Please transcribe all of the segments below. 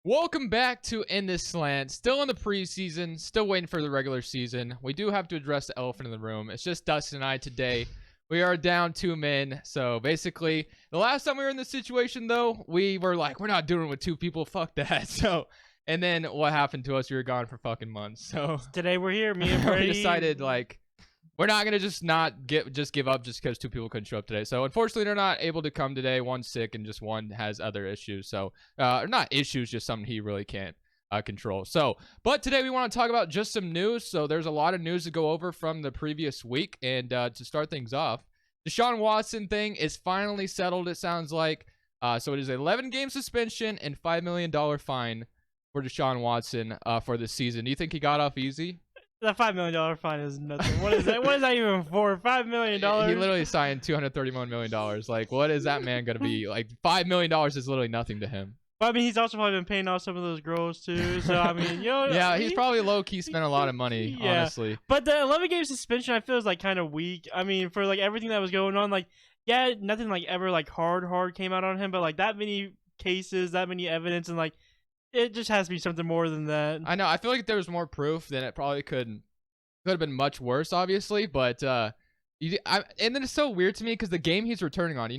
Welcome back to In This Slant. Still in the preseason, still waiting for the regular season. We do have to address the elephant in the room. It's just Dustin and I today. We are down 2 men. So basically, the last time we were in this situation, though, we were like, we're not doing it with 2 people. Fuck that. And then what happened to us? We were gone for fucking months. So today we're here, me and Brady. we decided, we're not gonna just give up just because 2 people couldn't show up today. So unfortunately, they're not able to come today. One's sick and just one has other issues. So not issues, just something he really can't control. So, but today we want to talk about just some news. So there's a lot of news to go over from the previous week, and to start things off, the Shaun Watson thing is finally settled. It sounds like so it is an 11-game suspension and $5 million fine for Deshaun Watson for this season. Do you think he got off easy? That $5 million fine is nothing. What is that? What is that even for? $5 million? He literally signed $231 million. Like, what is that man going to be? Like, $5 million is literally nothing to him. But, I mean, he's also probably been paying off some of those girls, too. So, I mean, yeah, he's probably low-key spent a lot of money, honestly. But the 11-game suspension, I feel, is, kind of weak. I mean, for, everything that was going on, yeah, nothing, ever, hard came out on him. But, that many cases, that many evidence, and, it just has to be something more than that. I know. I feel like if there was more proof, then it probably could have been much worse, obviously. But and then it's so weird to me because the game he's returning on,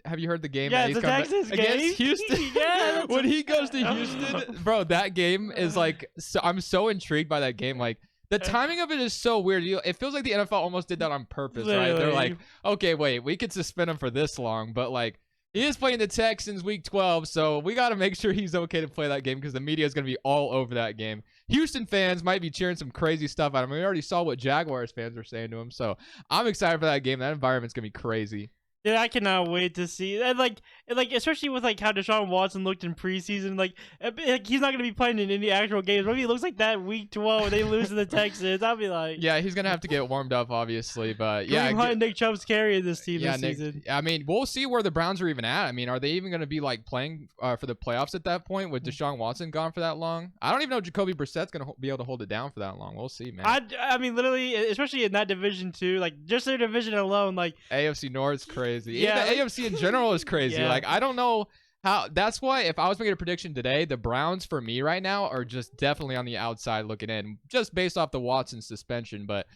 have you heard the game? Yeah, that he's the Texas game against Houston. Yeah, when he goes to Houston, bro, that game is I'm so intrigued by that game. The timing of it is so weird. It feels like the NFL almost did that on purpose, literally. Right? They're like, okay, wait, we could suspend him for this long, but he is playing the Texans week 12, so we got to make sure he's okay to play that game because the media is going to be all over that game. Houston fans might be cheering some crazy stuff at him. We already saw what Jaguars fans were saying to him, so I'm excited for that game. That environment's going to be crazy. Yeah, I cannot wait to see. And especially with how Deshaun Watson looked in preseason, he's not gonna be playing in any actual games. Maybe he looks like that week 12 when they lose to the Texans. I'll be like, yeah, he's gonna have to get warmed up, obviously. But yeah, Nick Chubb's carrying this team this season. I mean, we'll see where the Browns are even at. I mean, are they even gonna be playing for the playoffs at that point with Deshaun Watson gone for that long? I don't even know if Jacoby Brissett's gonna be able to hold it down for that long. We'll see, man. I mean, literally, especially in that division too. Just their division alone, AFC North's crazy. Yeah, even the AFC in general is crazy. Yeah. I don't know how. That's why if I was making a prediction today, the Browns for me right now are just definitely on the outside looking in, just based off the Watson suspension. But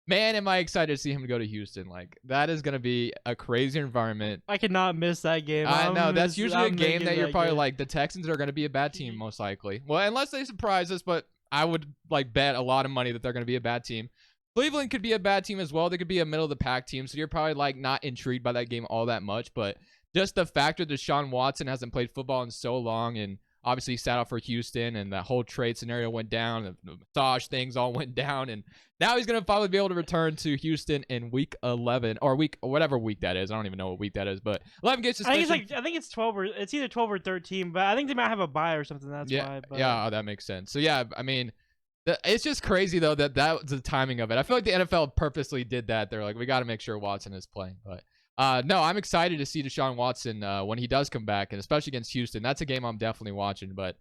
man, am I excited to see him go to Houston. That is going to be a crazy environment. I cannot miss that game. I know. That's usually a game that you're probably the Texans are going to be a bad team, most likely. Well, unless they surprise us, but I would bet a lot of money that they're going to be a bad team. Cleveland could be a bad team as well. They could be a middle-of-the-pack team, so you're probably not intrigued by that game all that much. But just the factor that Shaun Watson hasn't played football in so long, and obviously sat out for Houston, and that whole trade scenario went down, and the massage things all went down, and now he's gonna finally be able to return to Houston in week 11 or whatever week that is. I don't even know what week that is, but 11 games suspension. I think it's 12 or it's either 12 or 13, but I think they might have a bye or something. That's why. But. Yeah, that makes sense. So yeah, I mean. It's just crazy, though, that was the timing of it. I feel like the NFL purposely did that. They're like, we got to make sure Watson is playing. But no, I'm excited to see Deshaun Watson when he does come back, and especially against Houston. That's a game I'm definitely watching. But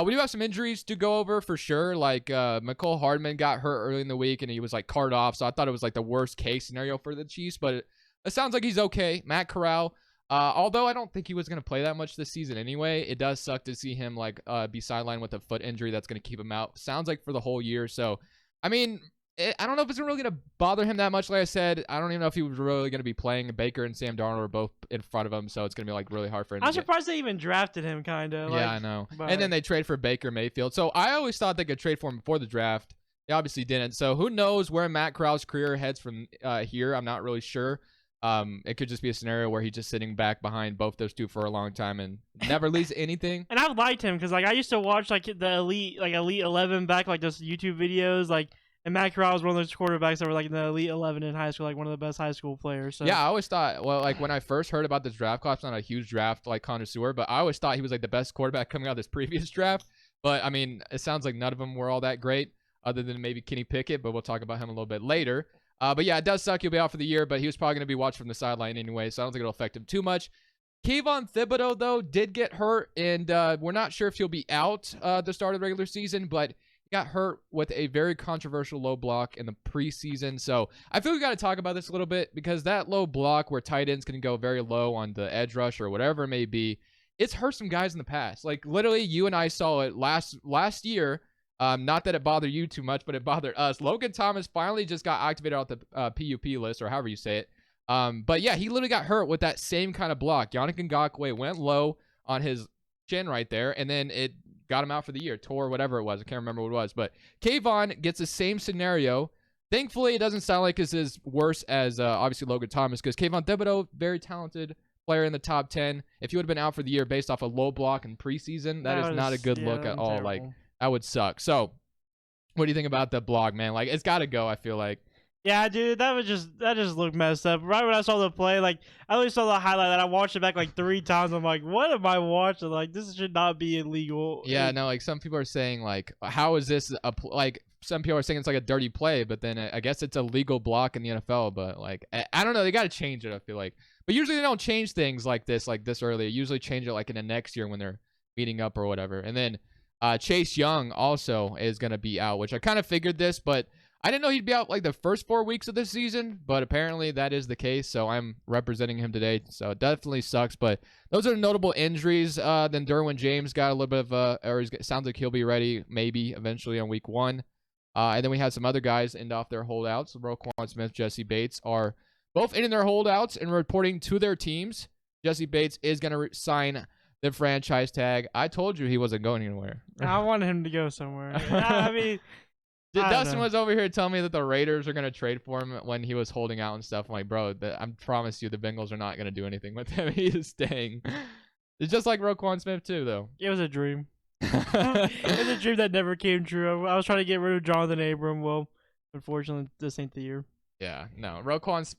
we do have some injuries to go over for sure. Mecole Hardman got hurt early in the week, and he was carted off. So I thought it was the worst case scenario for the Chiefs. But it sounds like he's okay. Matt Corral. Although I don't think he was going to play that much this season anyway, it does suck to see him be sidelined with a foot injury that's going to keep him out. Sounds like for the whole year. So, I mean, I don't know if it's really going to bother him that much. Like I said, I don't even know if he was really going to be playing. Baker and Sam Darnold are both in front of him, so it's going to be really hard for him. I'm surprised they even drafted him, kind of. Yeah, I know. And then they trade for Baker Mayfield. So I always thought they could trade for him before the draft. They obviously didn't. So who knows where Matt Corral's career heads from here? I'm not really sure. It could just be a scenario where he's just sitting back behind both those two for a long time and never leads anything. And I've liked him because I used to watch the elite 11 back those YouTube videos and Matt Corral was one of those quarterbacks that were in the elite 11 in high school, one of the best high school players. So. Yeah, I always thought when I first heard about this draft class, not a huge draft connoisseur, but I always thought he was the best quarterback coming out of this previous draft. But I mean, it sounds like none of them were all that great, other than maybe Kenny Pickett. But we'll talk about him a little bit later. But yeah, it does suck. He'll be out for the year, but he was probably going to be watched from the sideline anyway, so I don't think it'll affect him too much. Kayvon Thibodeau, though, did get hurt, and we're not sure if he'll be out the start of the regular season, but he got hurt with a very controversial low block in the preseason. So I feel we got to talk about this a little bit because that low block where tight ends can go very low on the edge rush or whatever it may be it's hurt some guys in the past. Like literally, you and I saw it last year. Not that it bothered you too much, but it bothered us. Logan Thomas finally just got activated off the PUP list, or however you say it. But yeah, he literally got hurt with that same kind of block. Yannick Ngakoue went low on his chin right there, and then it got him out for the year, tore whatever it was. I can't remember what it was. But Kayvon gets the same scenario. Thankfully, it doesn't sound like it's as worse as obviously Logan Thomas, because Kayvon Thibodeau, very talented player in the top 10. If you would have been out for the year based off a low block in preseason, that is not a good look at all. Terrible. Like, that would suck. So, what do you think about the blog, man? Like, it's got to go, I feel like. Yeah, dude, that just looked messed up. Right when I saw the play, like I only saw the highlight, and I watched it back like 3 times. I'm like, what am I watching? Like, this should not be illegal. Yeah, no, like some people are saying, like, how is this like? Some people are saying it's like a dirty play, but then I guess it's a legal block in the NFL. But like, I don't know, they got to change it. I feel like, but usually they don't change things like this early. They usually change it like in the next year when they're meeting up or whatever. And then Chase Young also is gonna be out, which I kind of figured this, but I didn't know he'd be out like the first 4 weeks of the season, but apparently that is the case. So I'm representing him today. So it definitely sucks. But those are notable injuries. Then Derwin James got a little bit of or it sounds like he'll be ready maybe eventually on week 1. And then we had some other guys end off their holdouts. Roquan Smith, Jesse Bates are both ending their holdouts and reporting to their teams. Jesse Bates is going to sign the franchise tag. I told you he wasn't going anywhere. I wanted him to go somewhere. I mean. Dustin was over here telling me that the Raiders are going to trade for him when he was holding out and stuff. I'm like, bro, I promise you the Bengals are not going to do anything with him. He is staying. It's just like Roquan Smith, too, though. It was a dream. It was a dream that never came true. I was trying to get rid of Jonathan Abram. Well, unfortunately, this ain't the year. Yeah, no.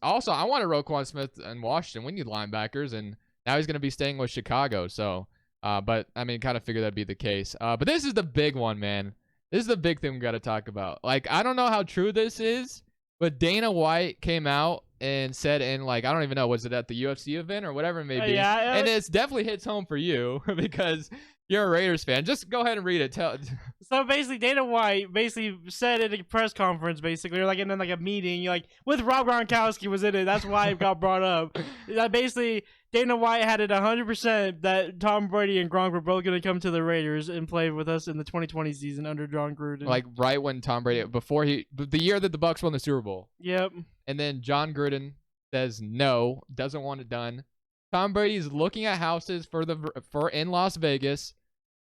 Also, I wanted Roquan Smith in Washington. We need linebackers, and now he's going to be staying with Chicago. So, but, I mean, kind of figured that'd be the case. But this is the big one, man. This is the big thing we got to talk about. Like, I don't know how true this is, but Dana White came out and said I don't even know, was it at the UFC event or whatever it may be? Yeah. And it's definitely hits home for you because you're a Raiders fan. Just go ahead and read it. So basically, Dana White basically said at a press conference, basically, or like in like a meeting, like with Rob Gronkowski was in it. That's why it got brought up. That basically Dana White had it 100% that Tom Brady and Gronk were both going to come to the Raiders and play with us in the 2020 season under John Gruden. Like right when Tom Brady, the year that the Bucs won the Super Bowl. Yep. And then John Gruden says no, doesn't want it done. Tom Brady's looking at houses for in Las Vegas.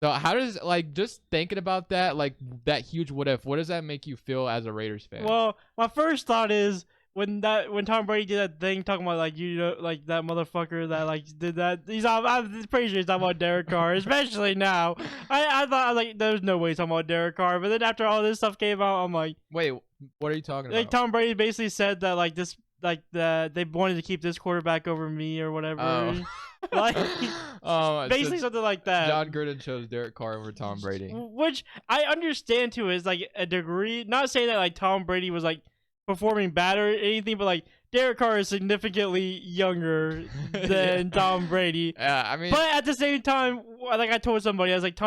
So how does, like, just thinking about that, like that huge what if, what does that make you feel as a Raiders fan? Well, my first thought is when Tom Brady did that thing talking about like like that motherfucker that like did that. I'm pretty sure he's talking about Derek Carr, especially now. I thought like there's no way he's talking about Derek Carr, but then after all this stuff came out, I'm like, wait, what are you talking about? Like Tom Brady basically said that like this. Like they wanted to keep this quarterback over me or whatever. Oh. Like basically so something like that. John Gruden chose Derek Carr over Tom Brady, which I understand to is like a degree. Not saying that like Tom Brady was like performing bad or anything, but like Derek Carr is significantly younger than Tom Brady. Yeah, I mean, but at the same time, like I told somebody, I was like,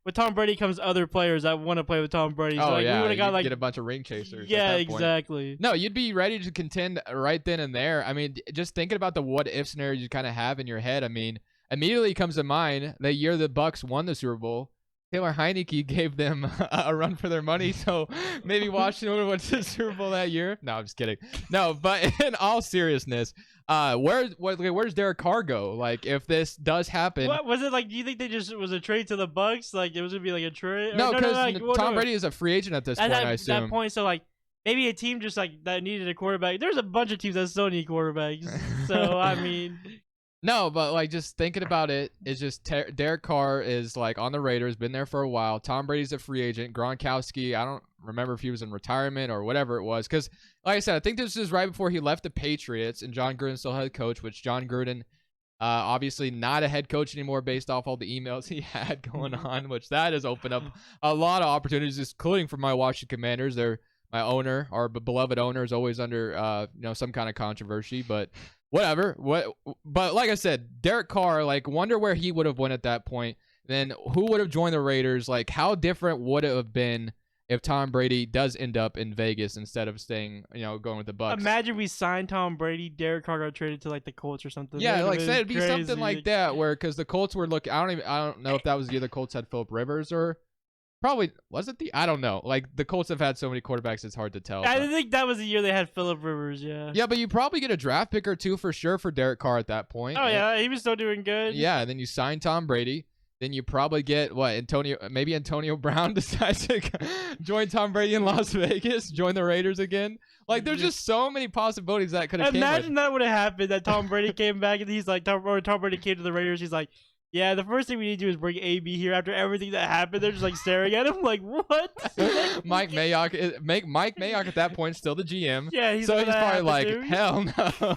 with Tom Brady comes other players that want to play with Tom Brady. So, oh like, yeah, we would have got like get a bunch of ring chasers. Yeah, exactly. No, you'd be ready to contend right then and there. I mean, just thinking about the what if scenario you kind of have in your head. I mean, immediately comes to mind the year the Bucs won the Super Bowl. Taylor Heineke gave them a run for their money, so maybe Washington would have won the Super Bowl that year. No, I'm just kidding. No, but in all seriousness, where's Derek Carr go? Like, if this does happen, what was it like? Do you think they just was a trade to the Bucs? Like, it was gonna be like a trade? No, because Tom Brady is a free agent at this point. I assume. That point, so like maybe a team just like that needed a quarterback. There's a bunch of teams that still need quarterbacks. So I mean. No, but like just thinking about it, it's just Derek Carr is like on the Raiders, been there for a while. Tom Brady's a free agent. Gronkowski, I don't remember if he was in retirement or whatever it was. Because like I said, I think this is right before he left the Patriots and John Gruden still head coach, which John Gruden, obviously not a head coach anymore based off all the emails he had going on, which that has opened up a lot of opportunities, including for my Washington Commanders. My owner, our beloved owner, is always under some kind of controversy, but whatever. But like I said, Derek Carr, like, wonder where he would have went at that point. Then who would have joined the Raiders? Like, how different would it have been if Tom Brady does end up in Vegas instead of staying, going with the Bucks. Imagine we signed Tom Brady, Derek Carr got traded to like the Colts or something. Yeah, like say say it'd be something like that, where because the Colts were looking. I don't know if that was the other Colts had Philip Rivers or probably was it I don't know. Like the Colts have had so many quarterbacks, it's hard to tell. I think that was the year they had Philip Rivers. Yeah. Yeah, but you probably get a draft pick or two for sure for Derek Carr at that point. Oh yeah, he was still doing good. Yeah, and then you sign Tom Brady. Then you probably get maybe Antonio Brown decides to join Tom Brady in Las Vegas, join the Raiders again. Like, there's just so many possibilities that could have came. Imagine that would have happened, that Tom Brady came back and he's like, Tom Brady came to the Raiders. He's like, yeah, the first thing we need to do is bring AB here after everything that happened. They're just like staring at him like, what? Mike Mayock at that point still the GM. Yeah, he's probably like, hell no.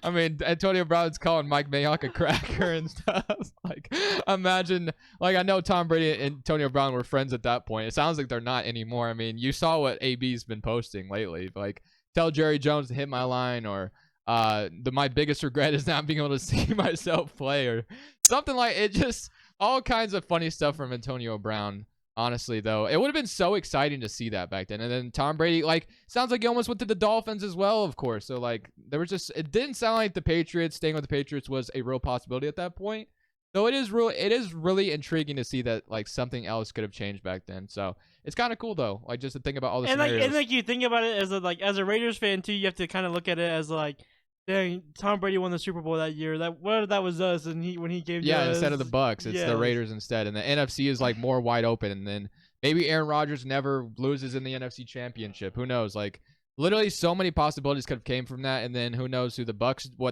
I mean, Antonio Brown's calling Mike Mayock a cracker and stuff. Like, imagine, like, I know Tom Brady and Antonio Brown were friends at that point. It sounds like they're not anymore. I mean, you saw what AB's been posting lately. Like, tell Jerry Jones to hit my line, or my biggest regret is not being able to see myself play, or something like it. Just all kinds of funny stuff from Antonio Brown. Honestly, though, it would have been so exciting to see that back then. And then Tom Brady, like, sounds like he almost went to the Dolphins as well, of course. So, like, there was just, it didn't sound like the Patriots, staying with the Patriots was a real possibility at that point. So it is really intriguing to see that, like, something else could have changed back then. So it's kind of cool, though, like, just to think about all the scenarios. And you think about it as a Raiders fan too, you have to kind of look at it as like, dang, Tom Brady won the Super Bowl that year. That was us, and when he gave instead of the Bucks, it's the Raiders instead, and the NFC is like more wide open. And then maybe Aaron Rodgers never loses in the NFC Championship. Who knows? Like, literally, so many possibilities could have came from that. And then who knows what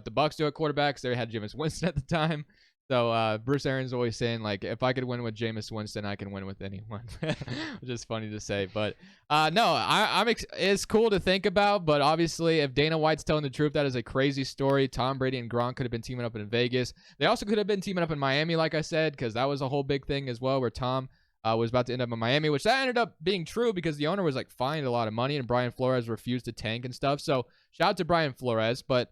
the Bucks do at quarterbacks? They had Jameis Winston at the time. So Bruce Arians always saying, like, if I could win with Jameis Winston, I can win with anyone, which is funny to say. But no, it's cool to think about. But obviously, if Dana White's telling the truth, that is a crazy story. Tom Brady and Gronk could have been teaming up in Vegas. They also could have been teaming up in Miami, like I said, because that was a whole big thing as well, where Tom was about to end up in Miami, which that ended up being true because the owner was like fined a lot of money, and Brian Flores refused to tank and stuff. So shout out to Brian Flores. But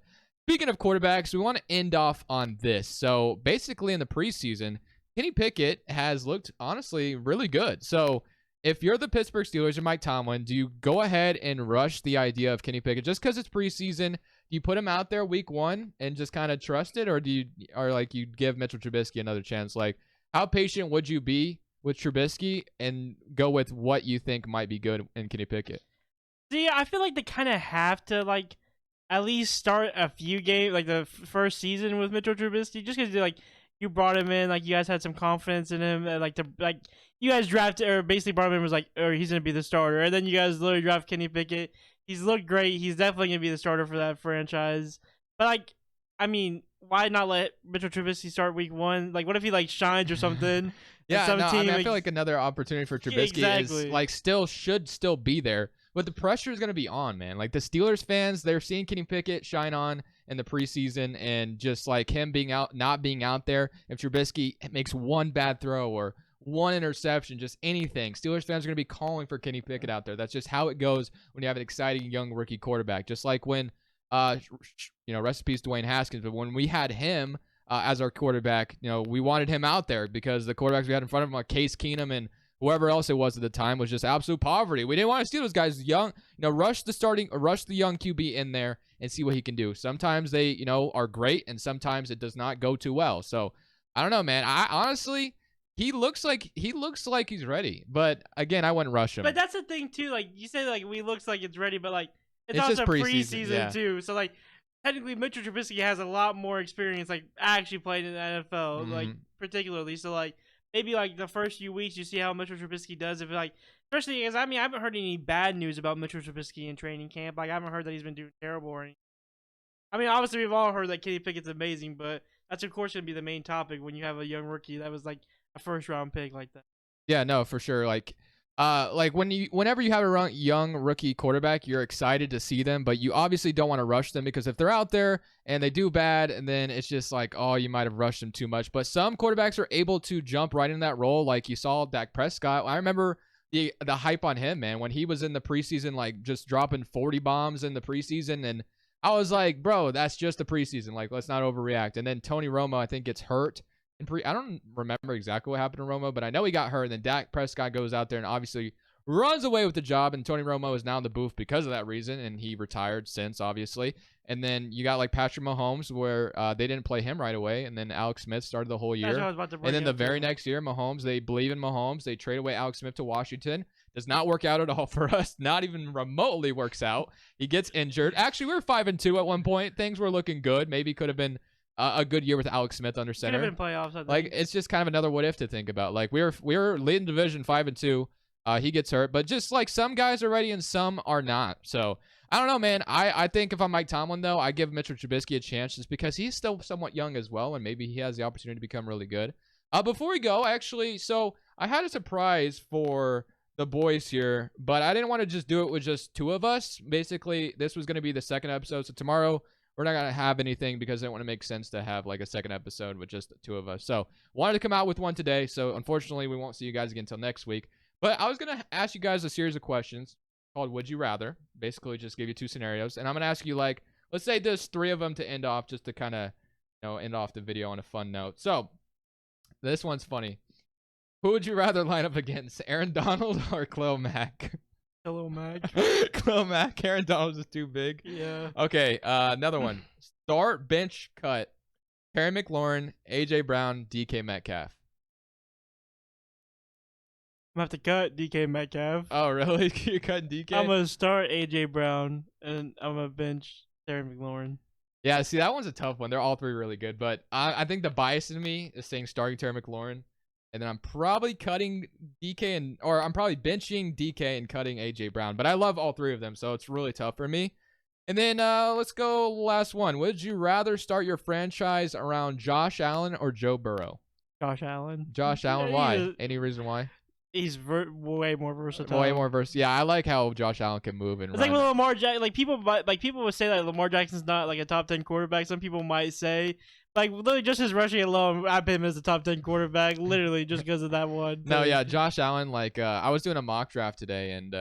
speaking of quarterbacks, we want to end off on this. So basically in the preseason, Kenny Pickett has looked honestly really good. So if you're the Pittsburgh Steelers and Mike Tomlin, do you go ahead and rush the idea of Kenny Pickett just because it's preseason? Do you put him out there week one and just kind of trust it, or you give Mitchell Trubisky another chance? Like, how patient would you be with Trubisky and go with what you think might be good in Kenny Pickett? See, I feel like they kind of have to, like, at least start a few games, like the first season with Mitchell Trubisky, just because like you brought him in, like you guys had some confidence in him, and you guys drafted or basically brought him in, was like, or he's gonna be the starter, and then you guys literally draft Kenny Pickett. He's looked great. He's definitely gonna be the starter for that franchise. But like, I mean, why not let Mitchell Trubisky start week one? Like, what if he like shines or something? Yeah, no, I mean, I feel like another opportunity for Trubisky is like should still be there. But the pressure is going to be on, man. Like, the Steelers fans, they're seeing Kenny Pickett shine on in the preseason, and just like him not being out there. If Trubisky makes one bad throw or one interception, just anything, Steelers fans are going to be calling for Kenny Pickett out there. That's just how it goes when you have an exciting young rookie quarterback. Just like when, rest in peace, Dwayne Haskins, but when we had him as our quarterback, we wanted him out there because the quarterbacks we had in front of him, like Case Keenum and whoever else it was at the time, was just absolute poverty. We didn't want to see those guys young, rush the young QB in there and see what he can do. Sometimes they, are great, and sometimes it does not go too well. So I don't know, man. I honestly, he looks like he's ready, but again, I wouldn't rush him. But that's the thing too. Like you say, like we looks like it's ready, but like it's just also preseason too. So like technically, Mitchell Trubisky has a lot more experience, like actually playing in the NFL, like particularly. So like, maybe like the first few weeks, you see how Mitchell Trubisky does. If like, especially because I haven't heard any bad news about Mitchell Trubisky in training camp. Like I haven't heard that he's been doing terrible or anything. I mean, obviously we've all heard that Kenny Pickett's amazing, but that's of course gonna be the main topic when you have a young rookie that was like a first round pick like that. Yeah, no, for sure. Like whenever you have a young rookie quarterback, you're excited to see them, but you obviously don't want to rush them, because if they're out there and they do bad, and then it's just like, oh, you might have rushed them too much. But some quarterbacks are able to jump right in that role, like you saw Dak Prescott. I remember the hype on him, man, when he was in the preseason, like just dropping 40 bombs in the preseason, and I was like, bro, that's just the preseason. Like, let's not overreact. And then Tony Romo, I think, gets hurt. I don't remember exactly what happened to Romo, but I know he got hurt. And then Dak Prescott goes out there and obviously runs away with the job, and Tony Romo is now in the booth because of that reason, and he retired since, obviously. And then you got like Patrick Mahomes, where they didn't play him right away, and then Alex Smith started the whole That's what I year. was about to bring And then the up, very too. next year, Mahomes, they believe in Mahomes. They trade away Alex Smith to Washington. Does not work out at all for us. Not even remotely works out. He gets injured. Actually, we were 5-2 at one point. Things were looking good. Maybe could have been a good year with Alex Smith under Could center. have been playoffs, I think. Like, it's just kind of another what if to think about. Like, we were leading division 5-2. He gets hurt, but just like some guys are ready and some are not. So I don't know, man. I think if I'm Mike Tomlin, though, I give Mitchell Trubisky a chance just because he's still somewhat young as well, and maybe he has the opportunity to become really good. Before we go, actually, so I had a surprise for the boys here, but I didn't want to just do it with just two of us. Basically, this was going to be the second episode, so tomorrow we're not going to have anything because it wouldn't make sense to have like a second episode with just the two of us. So wanted to come out with one today, so unfortunately we won't see you guys again until next week. But I was going to ask you guys a series of questions called Would You Rather. Basically, just give you two scenarios. And I'm going to ask you, like, let's say there's three of them to end off, just to kind of, end off the video on a fun note. So, this one's funny. Who would you rather line up against, Aaron Donald or Khalil Mack? Hello, Mac. Khalil Mack. Aaron Donald is too big. Yeah. Okay, another one. Start, bench, cut. Terry McLaurin, A.J. Brown, DK Metcalf. I'm going to have to cut DK Metcalf. Oh, really? You're cutting DK? I'm going to start A.J. Brown, and I'm going to bench Terry McLaurin. Yeah, see, that one's a tough one. They're all three really good, but I think the bias in me is saying starting Terry McLaurin, and then I'm probably cutting DK or I'm probably benching DK and cutting AJ Brown. But I love all three of them, so it's really tough for me. And then let's go last one. Would you rather start your franchise around Josh Allen or Joe Burrow? Josh Allen. Josh Allen, why? Any reason why? He's way more versatile. Way more versatile. Yeah, I like how Josh Allen can move and It's run. like with Lamar Jackson. Like people would say that Lamar Jackson's not like a top 10 quarterback. Some people might say, like, literally just his rushing alone, I put him as a top 10 quarterback, literally just because of that one. No, yeah, Josh Allen. Like, I was doing a mock draft today, and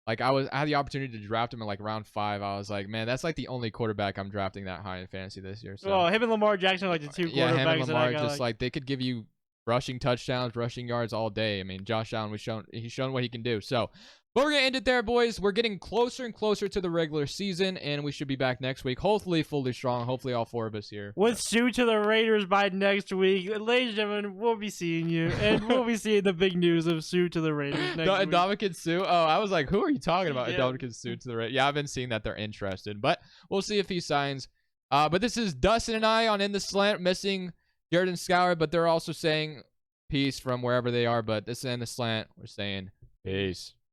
like I had the opportunity to draft him in like round 5. I was like, man, that's like the only quarterback I'm drafting that high in fantasy this year. So, well, him and Lamar Jackson are like the two quarterbacks. yeah, him and Lamar, that I just like they could give you rushing touchdowns, rushing yards all day. I mean, Josh Allen, he's shown what he can do. So, but we're gonna end it there, boys. We're getting closer and closer to the regular season, and we should be back next week. Hopefully, fully strong. Hopefully, all 4 of us here. with Sue to the Raiders by next week, ladies and gentlemen. We'll be seeing you, and we'll be seeing the big news of Sue to the Raiders next week. Ndamukong Suh. Oh, I was like, who are you talking about? Yeah. Ndamukong Suh to the Raiders. Yeah, I've been seeing that they're interested, but we'll see if he signs. But this is Dustin and I on In the Slant, missing Jared and Scour, but they're also saying peace from wherever they are. But this is In the Slant. We're saying peace.